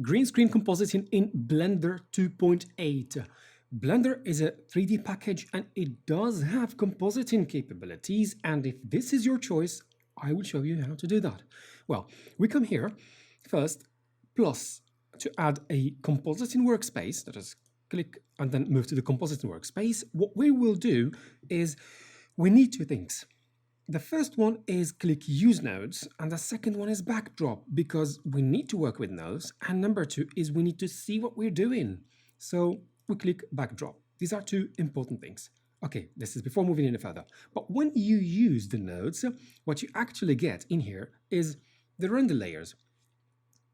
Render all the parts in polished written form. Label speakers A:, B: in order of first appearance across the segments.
A: Green screen compositing in Blender 2.8. Blender is a 3D package and it does have compositing capabilities, and if this is your choice, I will show you how to do that. Well, we come here first, plus to add a compositing workspace, that is click and then move to the compositing workspace. What we will do is we need two things. The first one is click use nodes, and the second one is backdrop, because we need to work with nodes, and number two is we need to see what we're doing. So we click backdrop. These are two important things. Okay, this is before moving any further. But when you use the nodes, what you actually get in here is the render layers.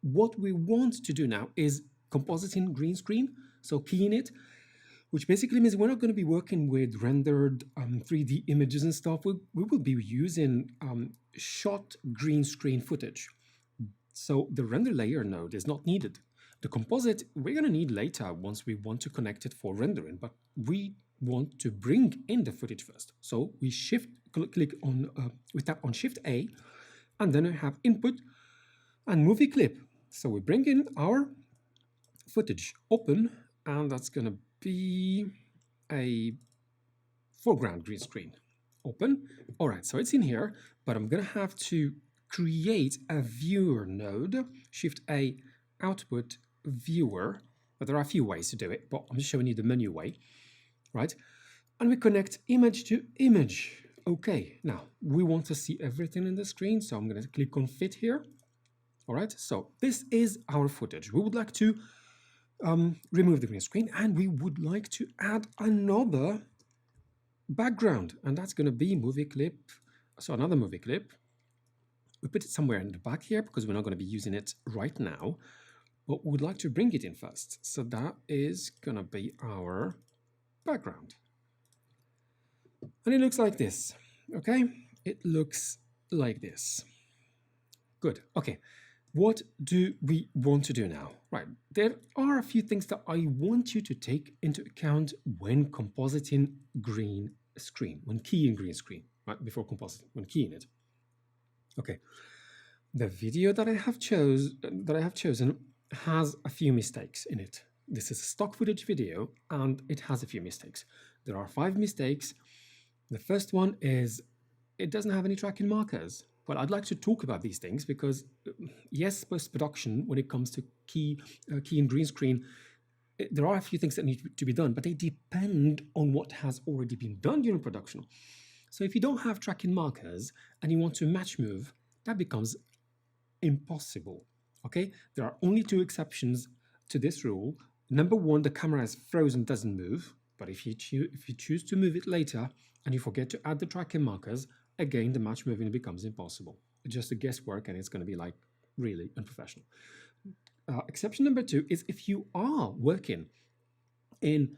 A: What we want to do now is compositing green screen, so keying it, which basically means we're not going to be working with rendered 3D images and stuff. We will be using shot green screen footage. So the render layer node is not needed. The composite we're going to need later once we want to connect it for rendering, but we want to bring in the footage first. So we we tap on Shift A, and then we have input and movie clip. So we bring in our footage, open, and that's going to be a foreground green screen. Open. All right, so it's in here, but I'm going to have to create a viewer node, Shift A, output, viewer. But there are a few ways to do it, but I'm just showing you the menu way, right? And we connect image to image. Okay, now we want to see everything in the screen, so I'm going to click on fit here. All right, so this is our footage. We would like to remove the green screen, and we would like to add another background, and that's going to be movie clip. So another movie clip. We put it somewhere in the back here because we're not going to be using it right now, but we would like to bring it in first. So that is going to be our background. And it looks like this, okay? It looks like this. Good, okay. What do we want to do now? Right, there are a few things that I want you to take into account when compositing green screen, when keying green screen, right, before compositing, when keying it. Okay, the video that I have chosen has a few mistakes in it. This is a stock footage video, and it has a few mistakes. There are 5 mistakes. The first one is it doesn't have any tracking markers. Well, I'd like to talk about these things because, yes, post-production, when it comes to key and green screen, there are a few things that need to be done, but they depend on what has already been done during production. So if you don't have tracking markers and you want to match move, that becomes impossible, okay? There are only 2 exceptions to this rule. Number 1, the camera is frozen, doesn't move, but if you choose to move it later and you forget to add the tracking markers, again, the match moving becomes impossible. It's just a guesswork, and it's going to be like really unprofessional. Exception number 2 is if you are working in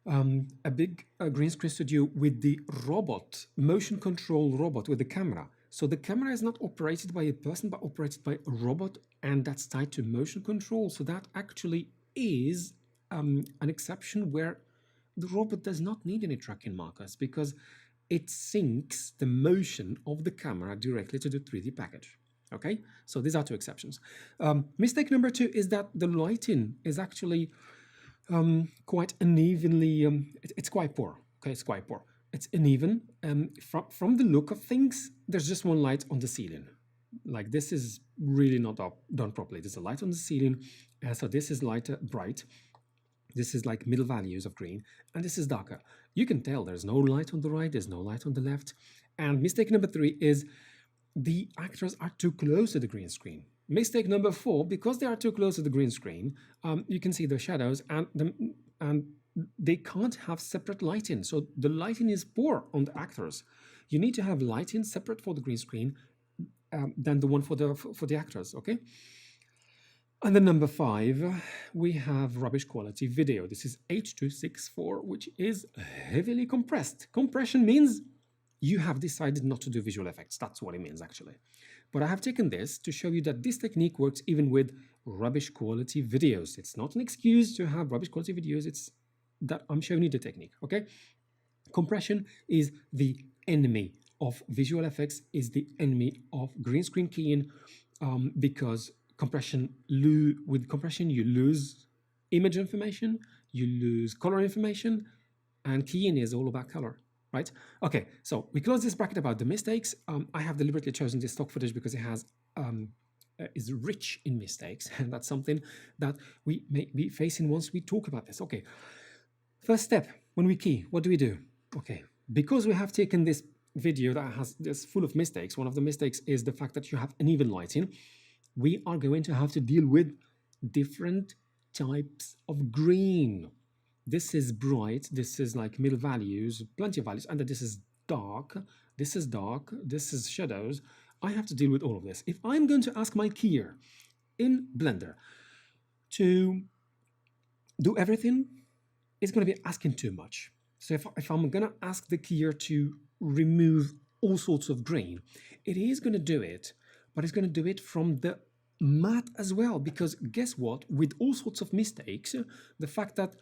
A: a big green screen studio with the robot, motion control robot with the camera. So the camera is not operated by a person, but operated by a robot, and that's tied to motion control. So that actually is an exception where the robot does not need any tracking markers because it syncs the motion of the camera directly to the 3D package. Okay, so these are 2 exceptions. Mistake number 2 is that the lighting is actually quite unevenly, it's quite poor. Okay, it's quite poor. It's uneven. From the look of things, there's just one light on the ceiling. Like, this is really not done properly. There's a light on the ceiling, so this is lighter, bright. This is like middle values of green, and this is darker. You can tell there's no light on the right, there's no light on the left. And mistake number 3 is the actors are too close to the green screen. Mistake number 4, because they are too close to the green screen, you can see the shadows and they can't have separate lighting. So the lighting is poor on the actors. You need to have lighting separate for the green screen than the one for the actors, okay? And then number 5, we have rubbish quality video. This is H.264, which is heavily compressed. Compression means you have decided not to do visual effects. That's what it means, actually. But I have taken this to show you that this technique works even with rubbish quality videos. It's not an excuse to have rubbish quality videos. It's that I'm showing you the technique, okay? Compression is the enemy of visual effects, is the enemy of green screen keying, because compression, with compression, you lose image information, you lose color information, and keying is all about color, right? Okay, so we close this bracket about the mistakes. I have deliberately chosen this stock footage because it has is rich in mistakes, and that's something that we may be facing once we talk about this. Okay, first step, when we key, what do? Okay, because we have taken this video that has this full of mistakes, one of the mistakes is the fact that you have uneven lighting. We are going to have to deal with different types of green. This is bright, this is like middle values, plenty of values, and then this is dark, this is shadows. I have to deal with all of this. If I'm going to ask my keyer in Blender to do everything, it's going to be asking too much. So if I'm going to ask the keyer to remove all sorts of green, it is going to do it, but it's going to do it from the matte as well, because guess what? With all sorts of mistakes, the fact that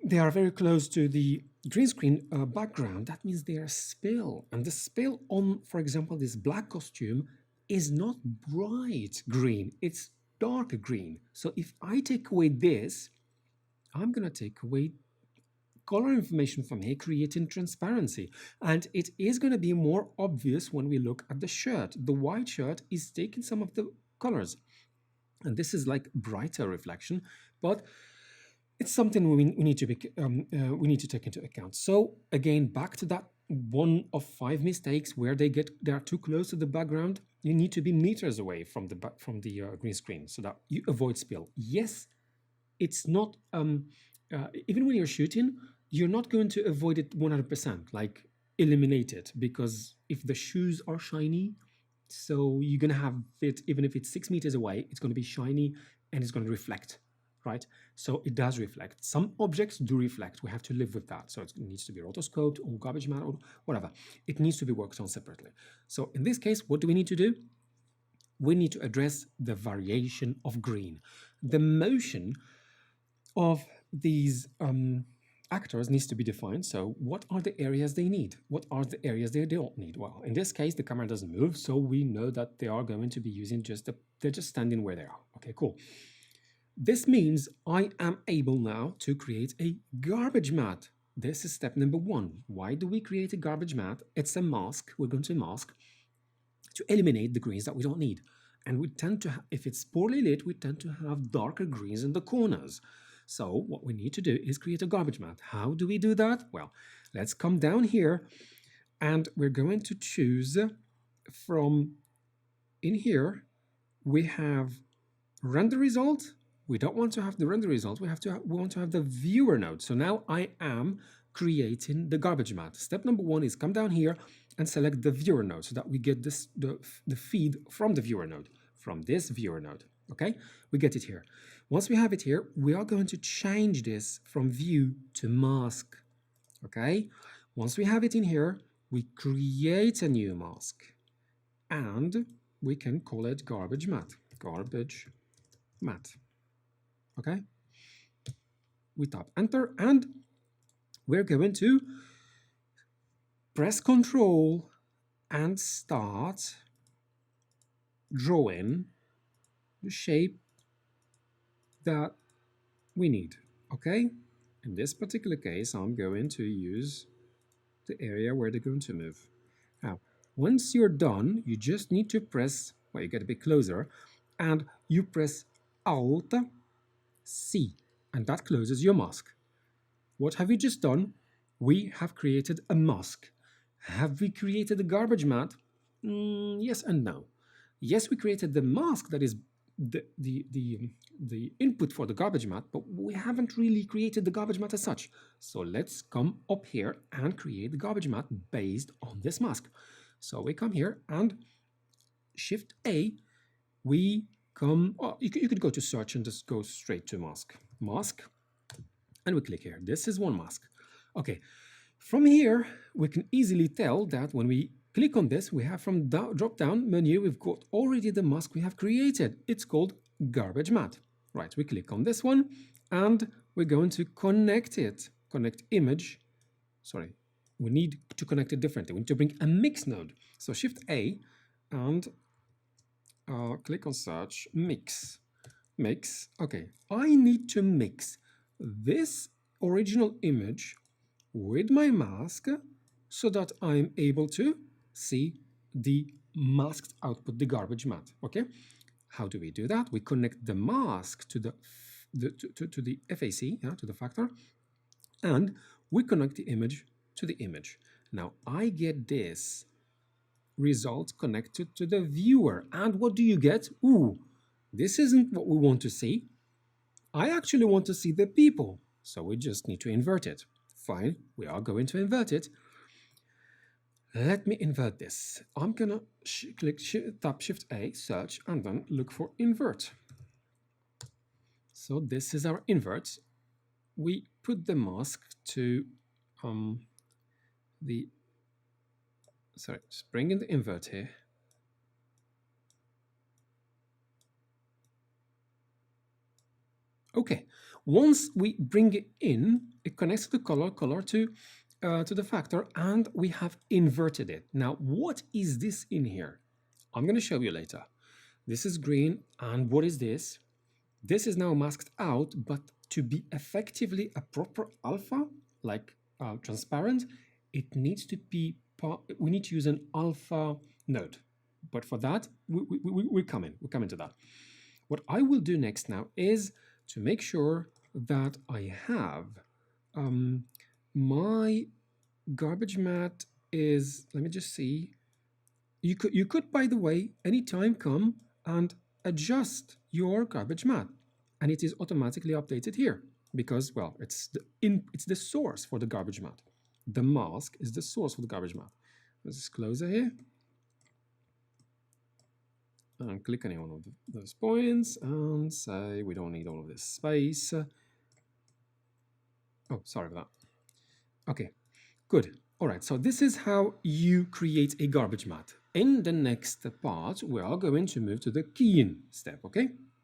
A: they are very close to the green screen background, that means they are spill. And the spill on, for example, this black costume is not bright green, it's dark green. So if I take away this, I'm going to take away color information from here, creating transparency. And it is going to be more obvious when we look at the shirt. The white shirt is taking some of the colors. And this is like brighter reflection, but it's something we need to take into account. So again, back to that one of 5 mistakes where they are too close to the background. You need to be meters away from the green screen so that you avoid spill. Yes, it's not even when you're shooting, you're not going to avoid it 100%, like eliminate it, because if the shoes are shiny, so you're going to have it, even if it's 6 meters away, it's going to be shiny and it's going to reflect. Right? So it does reflect. Some objects do reflect. We have to live with that. So it needs to be rotoscoped or garbage man or whatever. It needs to be worked on separately. So in this case, what do we need to do? We need to address the variation of green. The motion of these actors needs to be defined. So what are the areas they need? What are the areas they don't need? Well, in this case, the camera doesn't move, so we know that they are going to be using they're just standing where they are. Okay, cool. This means I am able now to create a garbage mat. This is step number 1. Why do we create a garbage mat? It's a mask. We're going to mask to eliminate the greens that we don't need. And we tend to, if it's poorly lit, we tend to have darker greens in the corners. So what we need to do is create a garbage mat. How do we do that? Well, let's come down here and we're going to choose from in here, we have render result. We don't want to have the render result. We want to have the viewer node. So now I am creating the garbage mat. Step number 1 is come down here and select the viewer node so that we get this the feed from the viewer node, from this viewer node. Okay, we get it here. Once we have it here, we are going to change this from view to mask. Okay, once we have it in here, we create a new mask and we can call it garbage mat. Garbage mat. Okay, we tap enter and we're going to press Control and start drawing the shape that we need. Okay, in this particular case, I'm going to use the area where they're going to move. Now, once you're done, you just need to press, well, you get a bit closer, and you press Alt C, and that closes your mask. What have we just done? We have created a mask. Have we created a garbage mat? Yes and no. Yes, we created the mask that is the input for the garbage mat, but we haven't really created the garbage mat as such. So let's come up here and create the garbage mat based on this mask. So we come here and Shift A, we come, oh, you could go to search and just go straight to mask, and we click here. This is one mask. Okay, from here, we can easily tell that when we click on this, we have from drop down menu, we've got already the mask we have created. It's called garbage mat. Right, we click on this one and we're going to connect it. Connect image. Sorry, we need to connect it differently. We need to bring a mix node. So Shift A and click on search, mix. Okay, I need to mix this original image with my mask so that I'm able to see the masked output, the garbage matte. Okay, how do we do that? We connect the mask to the FAC, to the factor, and we connect the image to the image. Now I get this result connected to the viewer, and what do you get? Ooh, this isn't what we want to see. I actually want to see the people, so we just need to invert it. Fine, we are going to invert it. Let me invert this. I'm gonna tap Shift A, search, and then look for invert. So this is our invert. We put the mask to just bring in the invert here. Okay, once we bring it in, it connects the color to the factor, and we have inverted it. Now, what is this in here? I'm going to show you later. This is green, and what is this? This is now masked out, but to be effectively a proper alpha, like transparent, it needs to be we need to use an alpha node. But for that, we're coming to that. What I will do next now is to make sure that I have my garbage matte is, let me just see. You could, by the way, anytime come and adjust your garbage matte, and it is automatically updated here because, well, it's the source for the garbage matte. The mask is the source for the garbage matte. Let's just close it here. And click any one of those points and say we don't need all of this space. Oh, sorry about that. Okay, good. All right, so this is how you create a garbage matte. In the next part, we are going to move to the keying step, okay?